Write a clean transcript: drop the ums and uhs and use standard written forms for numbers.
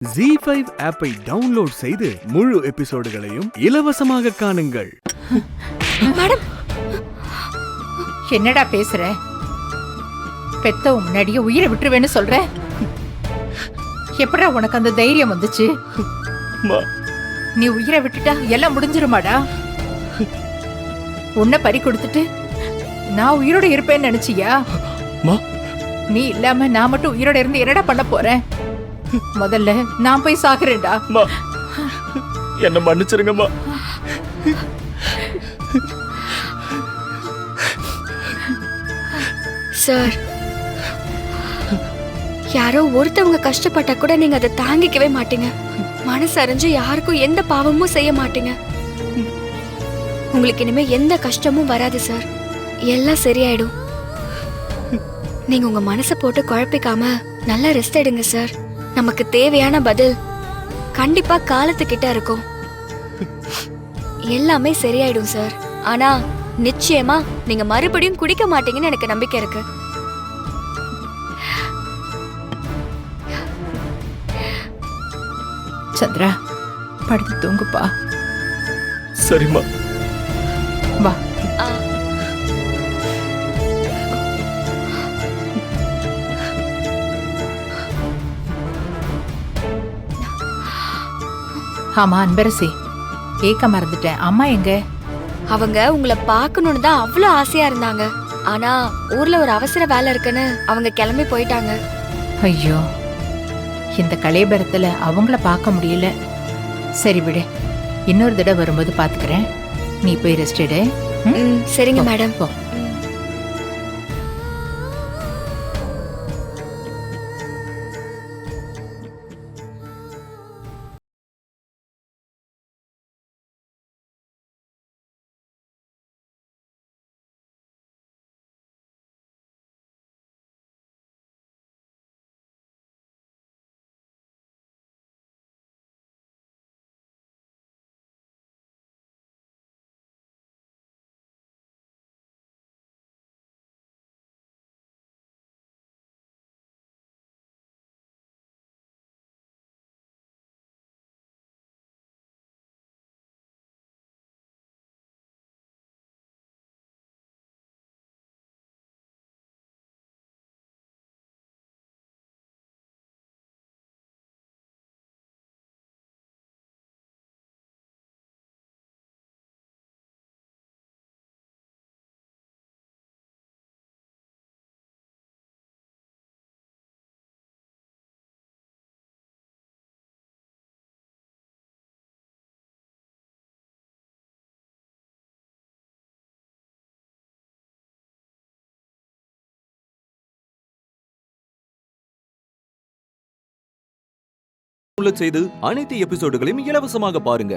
ZEE5 ஆப்பை download செய்து முழு எபிசோடுகளையும் இலவசமாக காணுங்கள். மேடம், என்னடா பேசுற? பெத்தவ முன்னாடியே உயிரை விட்டுருவேன்னு சொல்ற? எப்படா உனக்கு அந்த தைரியம் வந்துச்சு? நீ உயிரை விட்டுட்டா எல்லாம் முடிஞ்சிருமாடா? உன்னை பறி கொடுத்துட்டு நான் உயிரோட இருப்பேன்னு நினைச்சியா? நீ இல்லாம நான் மட்டும் உயிரோட இருந்து என்னடா பண்ண போறேன்? முதல்ல நான் போய் சாகுறேன்டா. என்ன மன்னிச்சிருங்கம்மா. சார், யாரோ ஒருத்தவங்க கஷ்டப்பட்டா கூட நீங்க அதை தாங்கிக்கவே மாட்டீங்க. மனசு அறிஞ்சு யாருக்கும் எந்த பாவமும் செய்ய மாட்டீங்க. உங்களுக்கு இனிமே எந்த கஷ்டமும் வராது சார். எல்லாம் சரியாயிடும். நீங்க உங்க மனசை போட்டு குழப்பிக்காம நல்லா ரெஸ்ட் எடுங்க சார். நமக்கு தேவையான பதில் கண்டிப்பா காலத்துக்கிட்ட இருக்கும். எல்லாமே சரியாயிடும் சார். ஆனா நிச்சயமா நீங்க மறுபடியும் குடிக்க மாட்டீங்கன்னு எனக்கு நம்பிக்கை இருக்கு. சந்திரா, படுத்து தூங்குப்பா. சரிம்மா. வா. ஆமா அன்பரசி, கேட்க மறந்துட்டேன். அம்மா எங்க? அவங்க உங்களை பார்க்கணும்னு தான் அவ்வளவு ஆசையா இருந்தாங்க. ஆனா ஊர்ல ஒரு அவசர வேலை இருக்குன்னு அவங்க கிளம்பி போயிட்டாங்க. ஐயோ, இந்த கலைபரத்துல அவங்கள பார்க்க முடியல. சரி விடு, இன்னொரு தடவை வரும்போது பாத்துக்கிறேன். நீ போய் ரெஸ்ட் எடு. சரிங்க மேடம். போ. செய்து அனைத்து எபிசோடுகளையும் இலவசமாக பாருங்க.